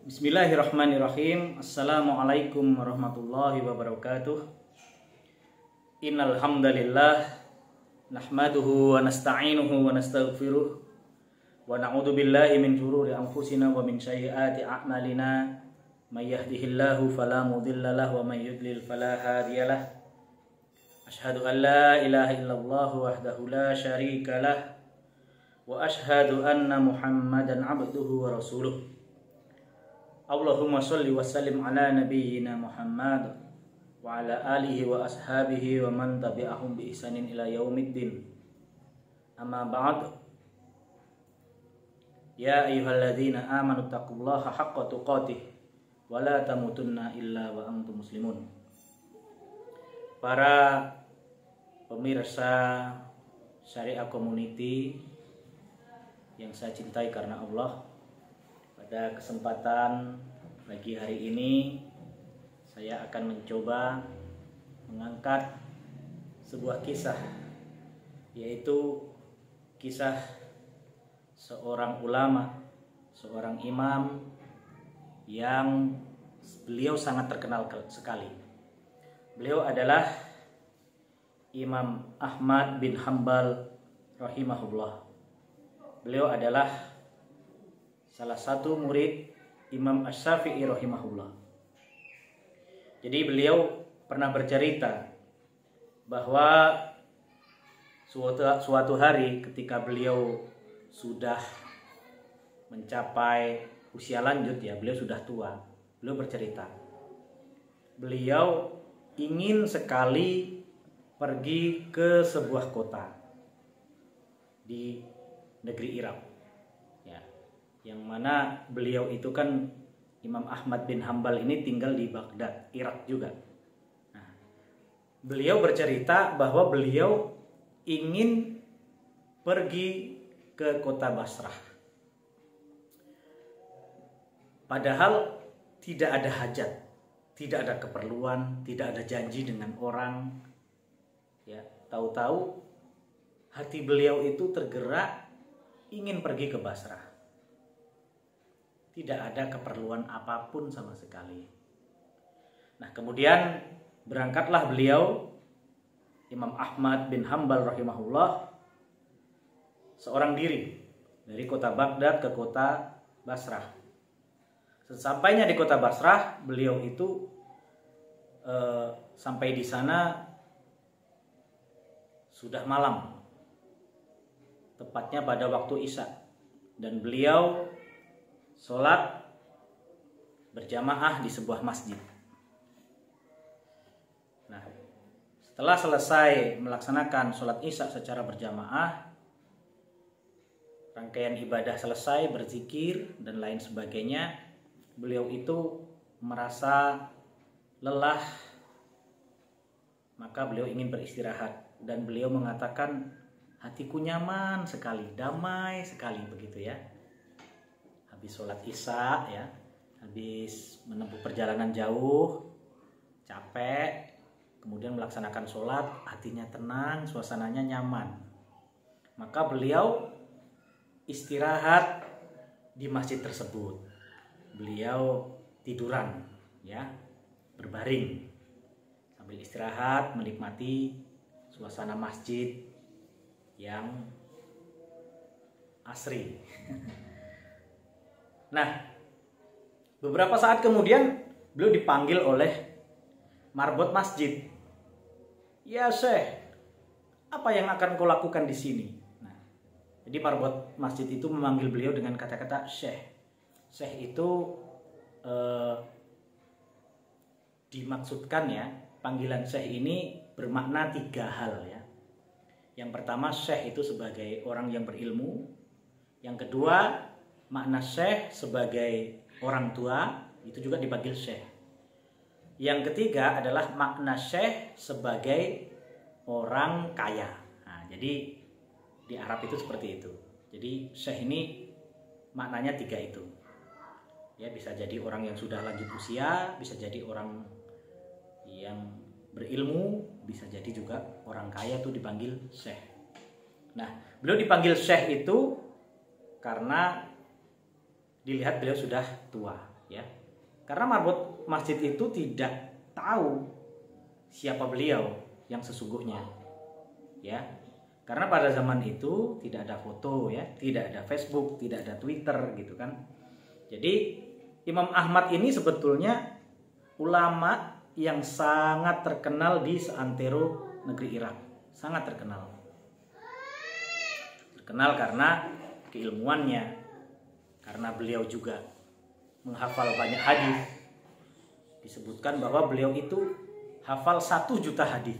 Bismillahirrahmanirrahim. Assalamualaikum warahmatullahi wabarakatuh. Innal hamdalillah nahmaduhu wa nasta'inuhu wa nastaghfiruh wa na'udzu billahi min shururi anfusina wa min sayyiati a'malina. May yahdihillahu fala mudilla lahu wa may yudlil fala hadiyalah. Asyhadu an la ilaha illallah wahdahu la syarika lah wa asyhadu anna Muhammadan 'abduhu wa rasuluh. Allahumma sholli wa sallim ala nabiyyina Muhammad wa ala alihi wa ashabihi wa man tabi'ahum bi ihsanin ila yaumiddin. Amma ba'd. Ya ayyuhalladzina amanu taqullaha haqqa tuqatih wa la tamutunna illa wa antum muslimun. Para pemirsa Syariah Community yang saya cintai karena Allah, pada kesempatan pagi hari ini saya akan mencoba mengangkat sebuah kisah, yaitu kisah seorang ulama, seorang imam yang beliau sangat terkenal sekali. Beliau adalah Imam Ahmad bin Hanbal rahimahullah. Beliau adalah salah satu murid Imam Asy-Syafi'i rahimahullah. Jadi beliau pernah bercerita bahwa suatu hari ketika beliau sudah mencapai usia lanjut, ya, beliau sudah tua. Beliau bercerita, beliau ingin sekali pergi ke sebuah kota di negeri Irak, yang mana beliau itu kan Imam Ahmad bin Hanbal ini tinggal di Baghdad, Irak juga. Nah, beliau bercerita bahwa beliau ingin pergi ke kota Basrah. Padahal tidak ada hajat, tidak ada keperluan, tidak ada janji dengan orang. Ya, tahu-tahu hati beliau itu tergerak ingin pergi ke Basrah. Tidak ada keperluan apapun sama sekali. Nah, kemudian berangkatlah beliau, Imam Ahmad bin Hanbal rahimahullah, seorang diri dari kota Baghdad ke kota Basrah. Sesampainya di kota Basrah, beliau itu sampai di sana sudah malam, tepatnya pada waktu Isya, dan beliau sholat berjamaah di sebuah masjid. Nah, setelah selesai melaksanakan sholat Isya secara berjamaah, rangkaian ibadah selesai, berzikir dan lain sebagainya, beliau itu merasa lelah, maka beliau ingin beristirahat, dan beliau mengatakan, hatiku nyaman sekali, damai sekali, begitu ya. Habis sholat Isya, ya, habis menempuh perjalanan jauh, capek, kemudian melaksanakan sholat, hatinya tenang, suasananya nyaman. Maka beliau istirahat di masjid tersebut. Beliau tiduran, ya, berbaring sambil istirahat, menikmati suasana masjid yang asri. Nah, beberapa saat kemudian beliau dipanggil oleh marbot masjid. Ya Syekh, apa yang akan kau lakukan di sini? Nah, jadi marbot masjid itu memanggil beliau dengan kata-kata Syekh. Syekh itu dimaksudkan, ya, panggilan Syekh ini bermakna 3 hal, ya. Yang pertama, Syekh itu sebagai orang yang berilmu. Yang kedua, makna Syekh sebagai orang tua, itu juga dipanggil Syekh. Yang ketiga adalah makna Syekh sebagai orang kaya. Nah, jadi di Arab itu seperti itu. Jadi Syekh ini maknanya 3 itu. Ya, bisa jadi orang yang sudah lanjut usia, bisa jadi orang yang berilmu, bisa jadi juga orang kaya tuh dipanggil Syekh. Nah, beliau dipanggil Syekh itu karena dilihat beliau sudah tua, Ya. Karena marbot masjid itu tidak tahu siapa beliau yang sesungguhnya. Ya. Karena pada zaman itu tidak ada foto ya, tidak ada Facebook, tidak ada Twitter gitu kan. Jadi Imam Ahmad ini sebetulnya ulama yang sangat terkenal di seantero negeri Irak. Sangat terkenal. Terkenal karena keilmuannya, karena beliau juga menghafal banyak hadis. Disebutkan bahwa beliau itu hafal 1 juta hadis.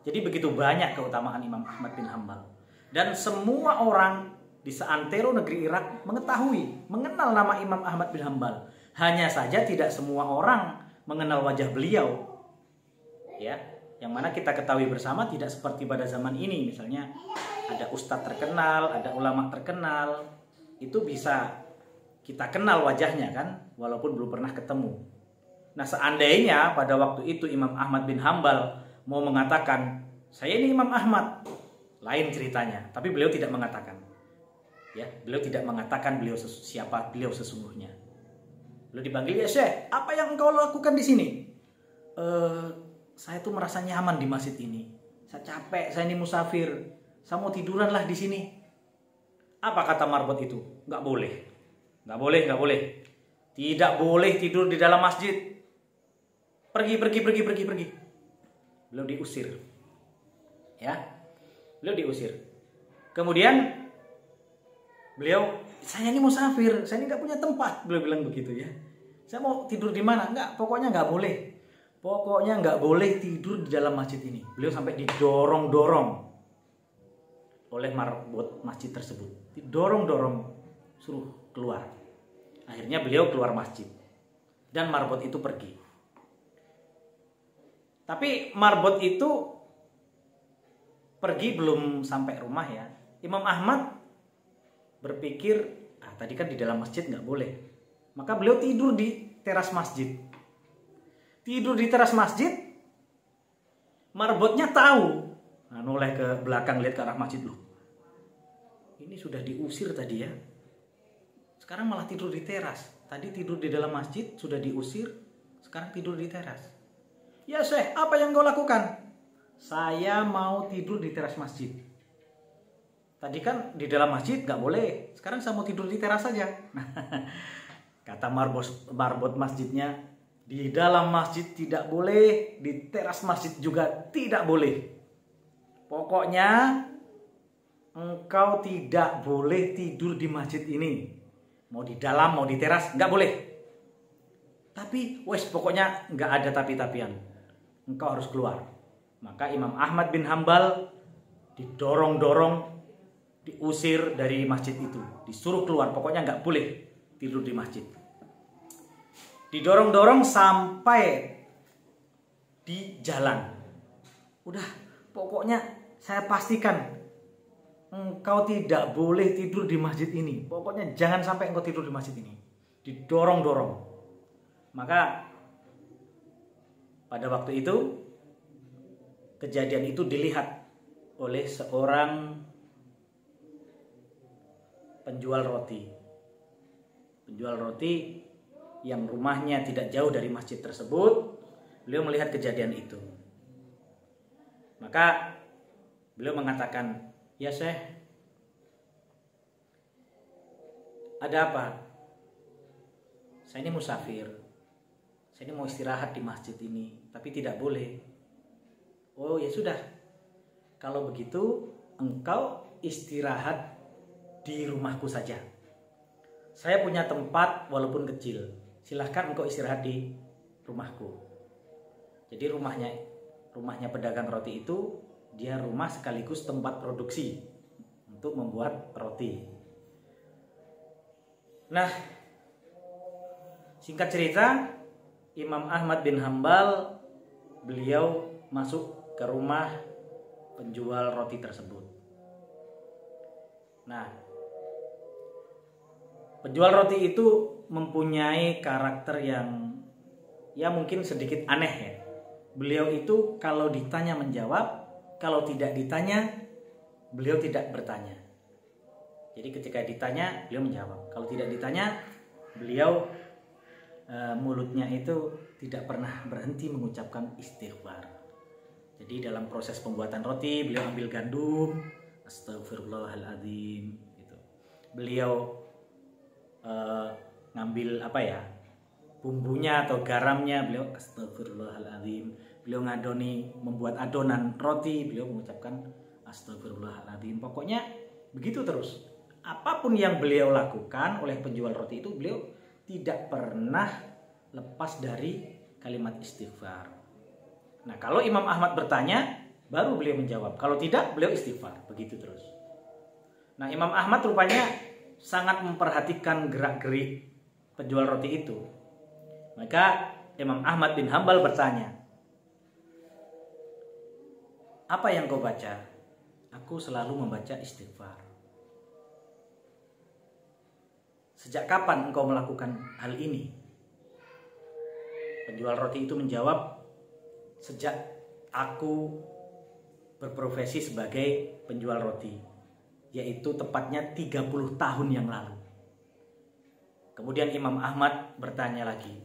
Jadi begitu banyak keutamaan Imam Ahmad bin Hambal. Dan semua orang di seantero negeri Irak mengetahui, mengenal nama Imam Ahmad bin Hambal. Hanya saja tidak semua orang mengenal wajah beliau. Ya, yang mana kita ketahui bersama tidak seperti pada zaman ini. Misalnya ada ustadz terkenal, ada ulama terkenal, itu bisa kita kenal wajahnya kan, walaupun belum pernah ketemu. Nah, seandainya pada waktu itu Imam Ahmad bin Hambal mau mengatakan, saya ini Imam Ahmad, lain ceritanya. Tapi beliau tidak mengatakan. Ya, beliau tidak mengatakan siapa beliau sesungguhnya. Beliau dipanggil, ya Syekh, apa yang engkau lakukan di sini? Saya tuh merasa nyaman di masjid ini. Saya capek, saya ini musafir. Saya mau tiduran lah di sini. Apa kata marbot itu? Nggak boleh. Nggak boleh, nggak boleh. Tidak boleh tidur di dalam masjid. Pergi. Beliau diusir. Ya, beliau diusir. Kemudian beliau, saya ini musafir, saya ini nggak punya tempat. Beliau bilang begitu ya. Saya mau tidur di mana? Nggak, pokoknya nggak boleh. Pokoknya nggak boleh tidur di dalam masjid ini. Beliau sampai didorong-dorong oleh marbot masjid tersebut. Didorong-dorong, suruh keluar. Akhirnya beliau keluar masjid. Dan marbot itu pergi. Tapi marbot itu pergi belum sampai rumah ya. Imam Ahmad berpikir, tadi kan di dalam masjid nggak boleh. Maka beliau tidur di teras masjid. Tidur di teras masjid, marbotnya tahu. Nah, noleh ke belakang, lihat ke arah masjid loh. Ini sudah diusir tadi ya. Sekarang malah tidur di teras. Tadi tidur di dalam masjid, sudah diusir. Sekarang tidur di teras. Ya Syekh, apa yang kau lakukan? Saya mau tidur di teras masjid. Tadi kan di dalam masjid nggak boleh. Sekarang saya mau tidur di teras saja. Kata marbot masjidnya, di dalam masjid tidak boleh, di teras masjid juga tidak boleh. Pokoknya engkau tidak boleh tidur di masjid ini. Mau di dalam, mau di teras, nggak boleh. Tapi pokoknya nggak ada tapi-tapian. Engkau harus keluar. Maka Imam Ahmad bin Hambal didorong-dorong, diusir dari masjid itu, disuruh keluar. Pokoknya nggak boleh tidur di masjid. Didorong-dorong sampai di jalan. Udah, pokoknya saya pastikan engkau tidak boleh tidur di masjid ini. Pokoknya jangan sampai engkau tidur di masjid ini. Didorong-dorong. Maka pada waktu itu kejadian itu dilihat oleh seorang penjual roti. Penjual roti yang rumahnya tidak jauh dari masjid tersebut. Beliau melihat kejadian itu. Maka beliau mengatakan, ya Syekh, ada apa? Saya ini musafir. Saya ini mau istirahat di masjid ini, tapi tidak boleh. Oh ya sudah, kalau begitu engkau istirahat di rumahku saja. Saya punya tempat walaupun kecil. Silahkan engkau istirahat di rumahku. Jadi rumahnya pedagang roti itu, dia rumah sekaligus tempat produksi untuk membuat roti. Nah, singkat cerita, Imam Ahmad bin Hambal, beliau masuk ke rumah penjual roti tersebut. Nah, penjual roti itu mempunyai karakter yang ya mungkin sedikit aneh ya. Beliau itu kalau ditanya menjawab, kalau tidak ditanya beliau tidak bertanya. Jadi ketika ditanya beliau menjawab, kalau tidak ditanya beliau mulutnya itu tidak pernah berhenti mengucapkan istighfar. Jadi dalam proses pembuatan roti beliau ambil gandum, astagfirullahaladzim gitu. Beliau ngambil bumbunya atau garamnya, beliau astagfirullahaladzim. Beliau ngadoni, membuat adonan roti, beliau mengucapkan astagfirullahaladzim. Pokoknya begitu terus. Apapun yang beliau lakukan oleh penjual roti itu, beliau tidak pernah lepas dari kalimat istighfar. Nah, kalau Imam Ahmad bertanya, baru beliau menjawab. Kalau tidak, beliau istighfar. Begitu terus. Nah, Imam Ahmad rupanya sangat memperhatikan gerak-gerik penjual roti itu. Maka Imam Ahmad bin Hambal bertanya, "Apa yang kau baca?" "Aku selalu membaca istighfar." "Sejak kapan engkau melakukan hal ini?" Penjual roti itu menjawab, "Sejak aku berprofesi sebagai penjual roti, yaitu tepatnya 30 tahun yang lalu." Kemudian Imam Ahmad bertanya lagi,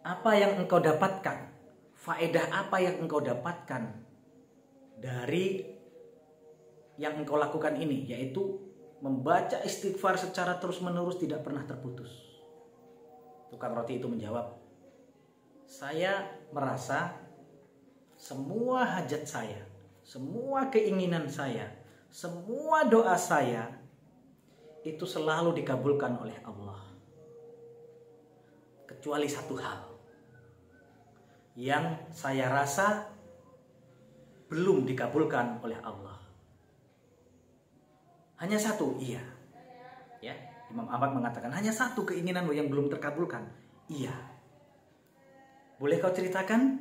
"Apa yang engkau dapatkan? Faedah apa yang engkau dapatkan dari yang engkau lakukan ini?" Yaitu membaca istighfar secara terus-menerus tidak pernah terputus. Tukang roti itu menjawab, "Saya merasa semua hajat saya, semua keinginan saya, semua doa saya itu selalu dikabulkan oleh Allah. Kecuali satu hal yang saya rasa belum dikabulkan oleh Allah." Hanya satu, iya. Ya, Imam Ahmad mengatakan hanya satu keinginanmu yang belum terkabulkan. Iya. Boleh kau ceritakan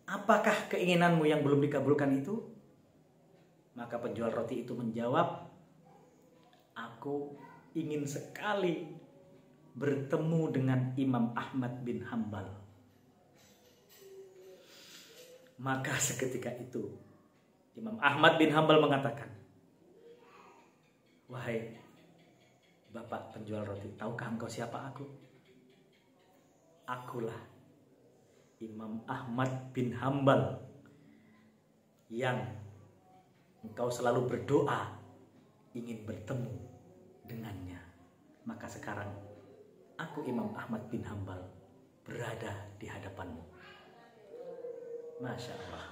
apakah keinginanmu yang belum dikabulkan itu? Maka penjual roti itu menjawab, "Aku ingin sekali bertemu dengan Imam Ahmad bin Hambal." Maka seketika itu Imam Ahmad bin Hambal mengatakan, "Wahai Bapak penjual roti, tahukah engkau siapa aku? Akulah Imam Ahmad bin Hambal yang engkau selalu berdoa ingin bertemu dengannya. Maka sekarang aku Imam Ahmad bin Hambal berada di hadapanmu." Masya Allah.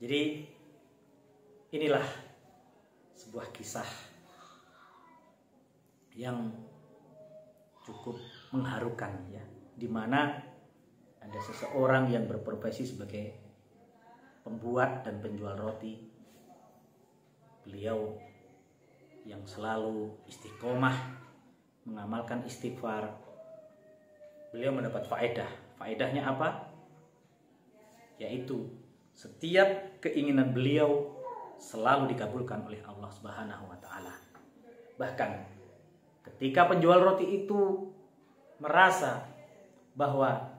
Jadi inilah sebuah kisah yang cukup mengharukan, ya, di mana ada seseorang yang berprofesi sebagai pembuat dan penjual roti. Beliau yang selalu istiqomah mengamalkan istighfar. Beliau mendapat faedah. Faedahnya apa? Yaitu setiap keinginan beliau selalu dikabulkan oleh Allah Subhanahu wa taala. Bahkan ketika penjual roti itu merasa bahwa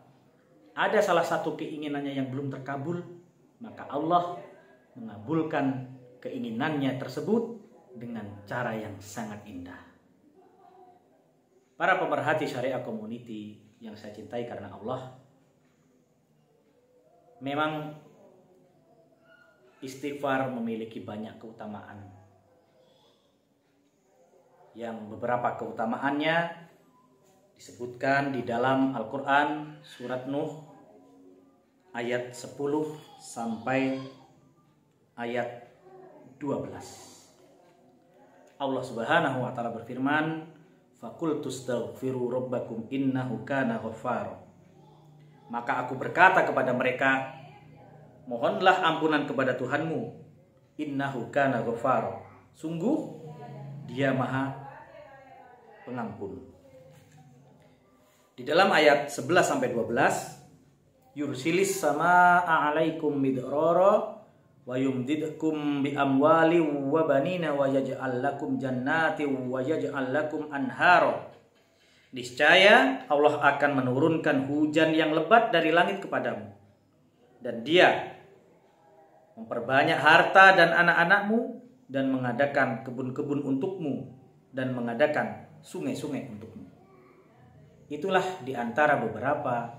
ada salah satu keinginannya yang belum terkabul, maka Allah mengabulkan keinginannya tersebut dengan cara yang sangat indah. Para pemerhati Syariah Community yang saya cintai karena Allah, memang istighfar memiliki banyak keutamaan. Yang beberapa keutamaannya disebutkan di dalam Al-Quran surat Nuh ayat 10 sampai ayat 12. Allah Subhanahu wa taala berfirman, "Faqultu astaghfiru rabbakum innahu kana ghaffara." Maka aku berkata kepada mereka, mohonlah ampunan kepada Tuhanmu, innahu kana ghaffara. Sungguh Dia Maha Pengampun. Di dalam ayat 11 sampai 12, yursilis samaa'a 'alaikum midrara wa yumdidkum bi amwali wa banina wa yaj'al lakum jannati wa yaj'al lakum anhara. Niscaya Allah akan menurunkan hujan yang lebat dari langit kepadamu, dan Dia memperbanyak harta dan anak-anakmu, dan mengadakan kebun-kebun untukmu, dan mengadakan sungai-sungai untukmu. Itulah di antara beberapa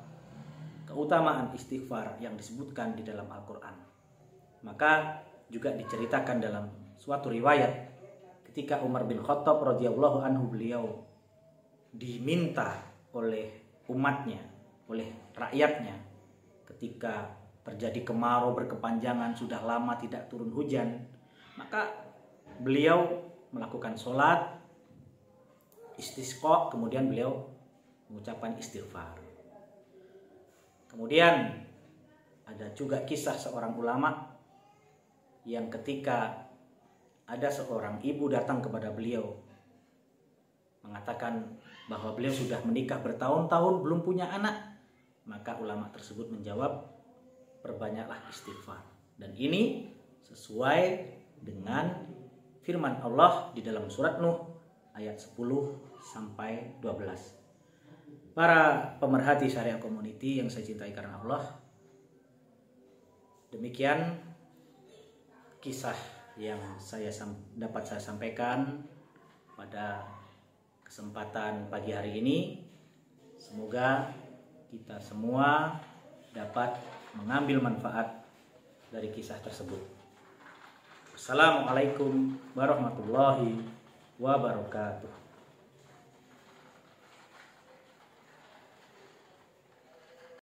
keutamaan istighfar yang disebutkan di dalam Al-Quran. Maka juga diceritakan dalam suatu riwayat ketika Umar bin Khattab radhiyallahu anhu, beliau diminta oleh umatnya, oleh rakyatnya, ketika terjadi kemarau berkepanjangan, sudah lama tidak turun hujan, maka beliau melakukan sholat istisqa, kemudian beliau mengucapkan istighfar. Kemudian ada juga kisah seorang ulama yang ketika ada seorang ibu datang kepada beliau mengatakan bahwa beliau sudah menikah bertahun-tahun belum punya anak, maka ulama tersebut menjawab, perbanyaklah istighfar. Dan ini sesuai dengan firman Allah di dalam surat Nuh ayat 10 sampai 12. Para pemerhati Syariah Community yang saya cintai karena Allah, demikian kisah yang dapat saya sampaikan pada kesempatan pagi hari ini. Semoga kita semua dapat mengambil manfaat dari kisah tersebut. Assalamualaikum warahmatullahi wabarakatuh.